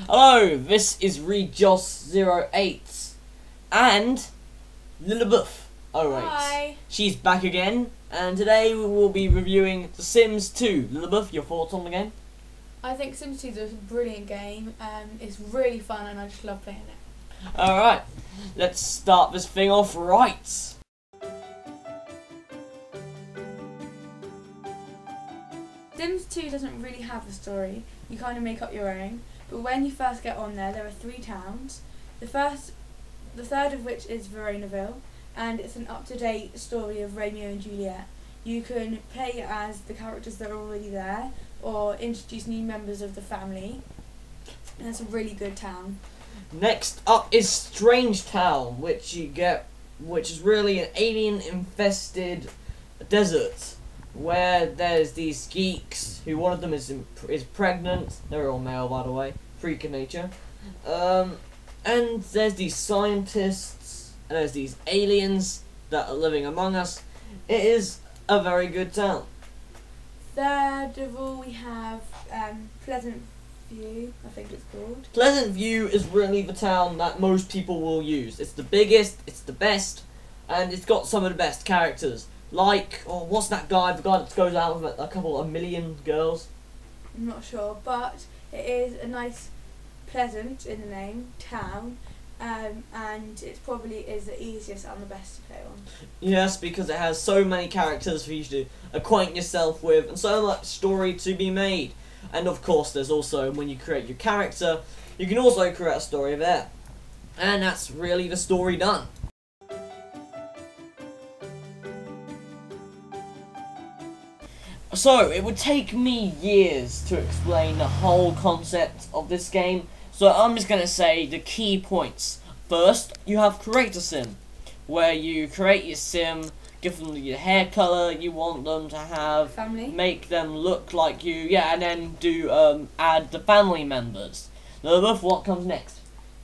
Hello, this is lilabeth08 and lilabeth08. Hi. She's back again, and today we will be reviewing The Sims 2. Lilabeth, your thoughts on the game? I think Sims 2 is a brilliant game. It's really fun and I just love playing it. Alright, let's start this thing off right. Sims 2 doesn't really have a story. You kind of make up your own. But when you first get on there are 3 towns. The third of which is Veronaville, and it's an up-to-date story of Romeo and Juliet. You can play as the characters that are already there, or introduce new members of the family. And that's a really good town. Next up is Strange Town, which is really an alien-infested desert, where there's these geeks, who one of them is pregnant. They're all male, by the way, freak of nature. And there's these scientists, and there's these aliens that are living among us. It is a very good town. Third of all, we have Pleasant View, I think it's called. Pleasant View is really the town that most people will use. It's the biggest, it's the best, and it's got some of the best characters. Like, what's that guy? The guy that goes out with a couple of million girls? I'm not sure, but it is a nice, pleasant in the name, town, and it probably is the easiest and the best to play on. Yes, because it has so many characters for you to acquaint yourself with, and so much story to be made. And of course, there's also, when you create your character, you can also create a story there. And that's really the story done. So, it would take me years to explain the whole concept of this game, so I'm just going to say the key points. First, you have Create a Sim, where you create your sim, give them the hair colour you want them to have, Family. Make them look like you, yeah, and then do add the family members. What comes next?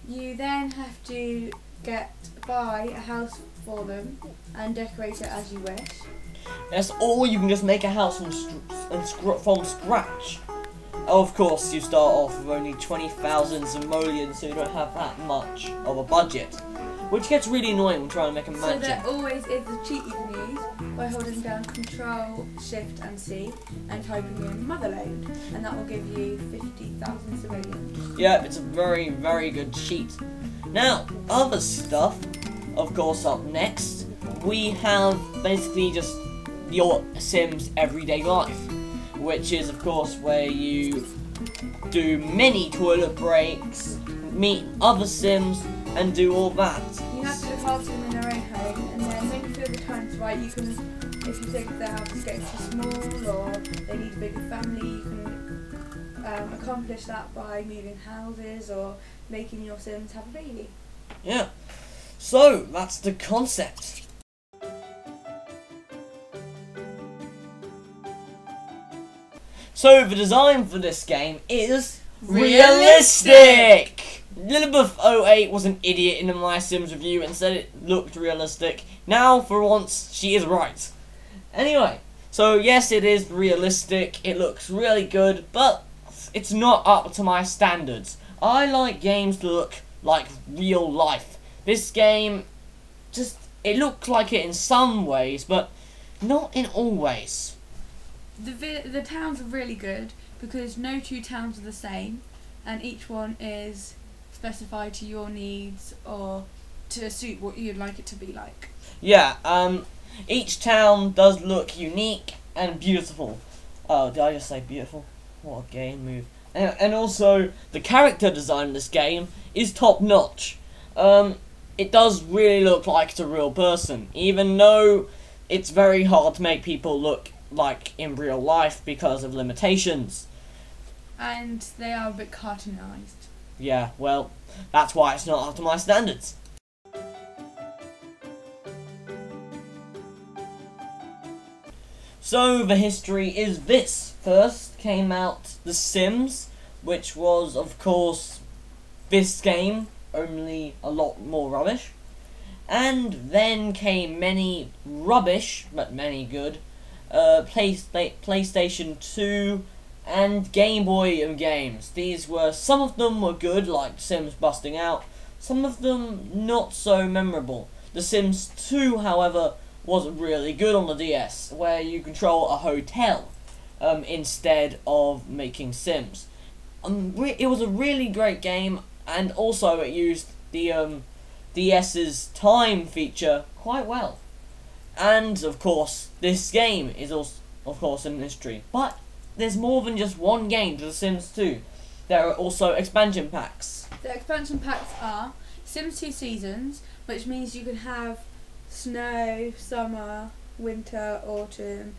You then have to buy a house for them and decorate it as you wish. That's all. You can just make a house from scratch. Of course, you start off with only 20,000 simoleons, so you don't have that much of a budget, which gets really annoying when trying to make a mansion. So there always is a cheat you can use by holding down Control, Shift and C and typing in motherload, and that will give you 50,000 simoleons. Yeah, it's a very, very good cheat. Now, other stuff, of course, up next, we have basically just your Sims everyday life, which is, of course, where you do mini toilet breaks, meet other Sims, and do all that. You have to look after them in their own home, and then when you feel the time's right, you can, if you think their house is getting too small or they need a bigger family, you can accomplish that by moving houses or making your Sims have a baby. Yeah, so that's the concept. So the design for this game is realistic! lilabeth08 was an idiot in the My Sims review and said it looked realistic. Now, for once, she is right. Anyway, so yes, it is realistic, it looks really good, but it's not up to my standards. I like games to look like real life. This game, it looks like it in some ways, but not in all ways. The towns are really good because no 2 towns are the same, and each one is specified to your needs or to suit what you'd like it to be like. Yeah, each town does look unique and beautiful. Oh, did I just say beautiful? What a game move. And also, the character design in this game is top notch. It does really look like it's a real person, even though it's very hard to make people look like in real life because of limitations. And they are a bit cartoonized. Yeah, well, that's why it's not up to my standards. So the history is this. First came out The Sims, which was, of course, this game, only a lot more rubbish. And then came many rubbish, but many good, PlayStation 2 and Game Boy games. Some of them were good, like Sims Busting Out. Some of them not so memorable. The Sims 2, however, was really good on the DS, where you control a hotel instead of making Sims. It was a really great game, and also it used the DS's time feature quite well. And of course, this game is also, of course, a mystery. But there's more than just one game to The Sims 2. There are also expansion packs. The expansion packs are Sims 2 Seasons, which means you can have snow, summer, winter, autumn,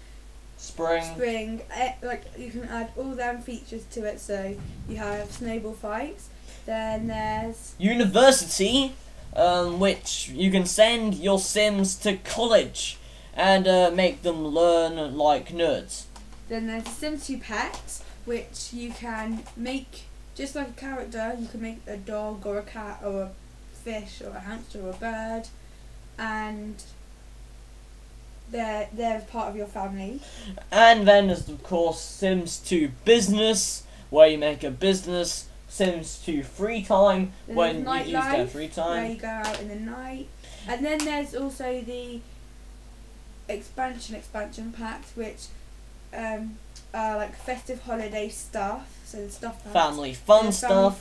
spring. Like, you can add all them features to it. So you have snowball fights. Then there's University, which you can send your Sims to college and make them learn like nerds. Then there's Sims 2 Pets, which you can make just like a character. You can make a dog or a cat or a fish or a hamster or a bird, and they're part of your family. And then there's of course Sims 2 Business, where you make a business. Sims 2 Free Time, then when you use their free time, where you go out in the night. And then there's also the expansion packs, which are like festive holiday stuff. So the stuff packs, family fun stuff,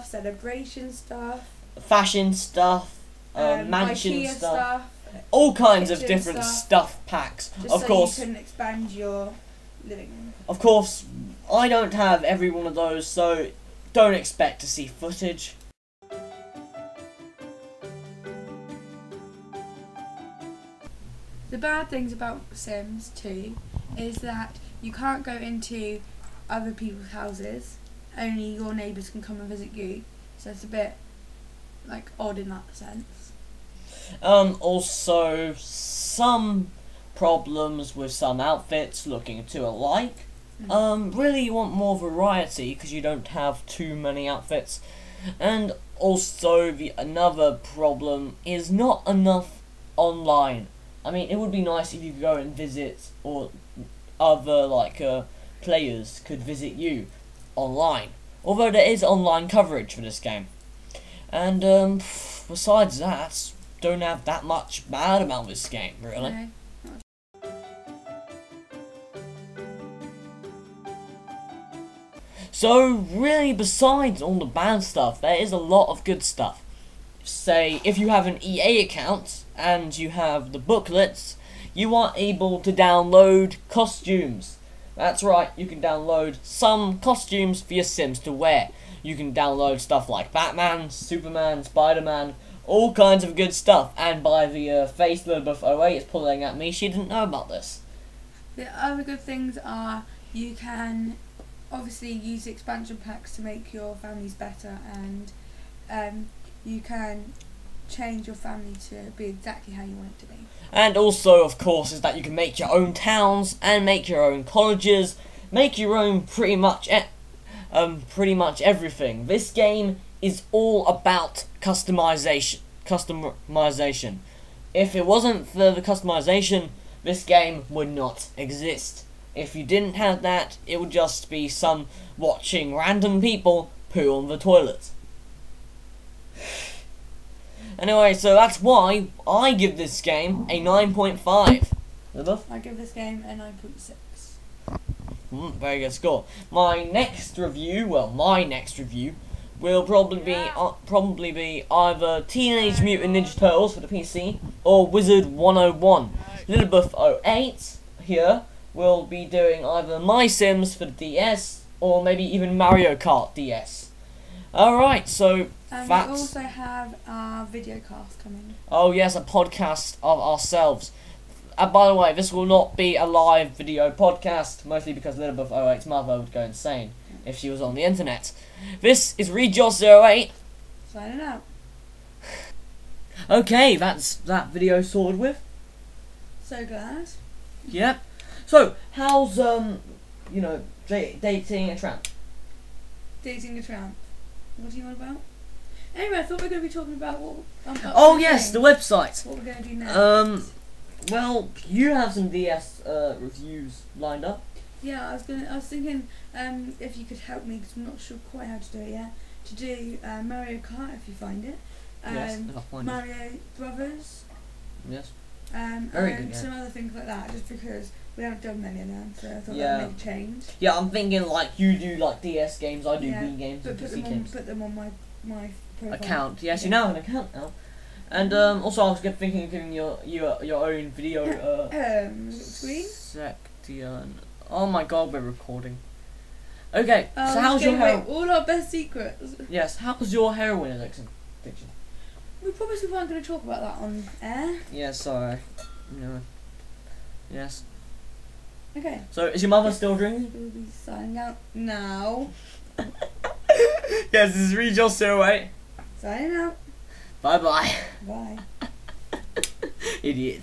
celebration stuff, fashion stuff, mansion IKEA stuff, all kinds of kitchen different stuff packs. Just of so course, you can expand your living room. Of course, I don't have every one of those, so don't expect to see footage. The bad things about Sims 2 is that you can't go into other people's houses. Only your neighbours can come and visit you. So it's a bit like odd in that sense. Also, some problems with some outfits looking too alike. Really you want more variety because you don't have too many outfits. And also another problem is not enough online. I mean, it would be nice if you could go and visit, or other players could visit you online. Although there is online coverage for this game. And besides that, don't have that much bad about this game, really. Okay. So really, besides all the bad stuff, there is a lot of good stuff. Say, if you have an EA account and you have the booklets, you are able to download costumes. That's right, you can download some costumes for your Sims to wear. You can download stuff like Batman, Superman, Spider-Man, all kinds of good stuff. And by the face lilabeth08 is pulling at me, she didn't know about this. The other good things are you can obviously use expansion packs to make your families better, and you can change your family to be exactly how you want it to be. And also, of course, is that you can make your own towns and make your own colleges, make your own pretty much everything. This game is all about customization. If it wasn't for the customization, this game would not exist. If you didn't have that, it would just be some watching random people poo on the toilet. Anyway, so that's why I give this game a 9.5. I give this game a 9.6. Very good score. My next review will probably be either Teenage Mutant Ninja Turtles for the PC or Wizard 101. lilabeth08 here will be doing either My Sims for the DS or maybe even Mario Kart DS. Alright, so we also have our video cast coming. Oh yes, a podcast of ourselves. By the way, this will not be a live video podcast, mostly because lilabeth08's mother would go insane if she was on the internet. This is ReadJoss08. Signing out. Okay, that's that video sorted with. So glad. Yep. So, how's, dating a tramp? Dating a tramp. What do you want about? Anyway, I thought we were going to be talking about what... oh yes, the website. What we're going to do next. Well, you have some DS reviews lined up. Yeah, I was thinking if you could help me, because I'm not sure quite how to do it yet, to do Mario Kart if you find it. Yes, if I find it. Mario Brothers. Yes. And Very good, yeah. some other things like that, just because we haven't done many of them, so I thought Yeah. that'd make a change. Yeah, I'm thinking like you do like DS games, I do Yeah, Wii games But and put PC games. them on my profile. Account. Yes, you Yeah. now have an account now. And also I was thinking of giving your own video Screen. section. Oh my god, we're recording. Okay, so We how's your gave away hair? all our best secrets. Yes, how's your heroin addiction? We promised we weren't going to talk about that on air. Yeah, sorry. No. Yes. Okay. So is your mother still drinking? We'll be signing out now. Yes, this is Regel08. Signing out. Bye bye. Bye. Idiot.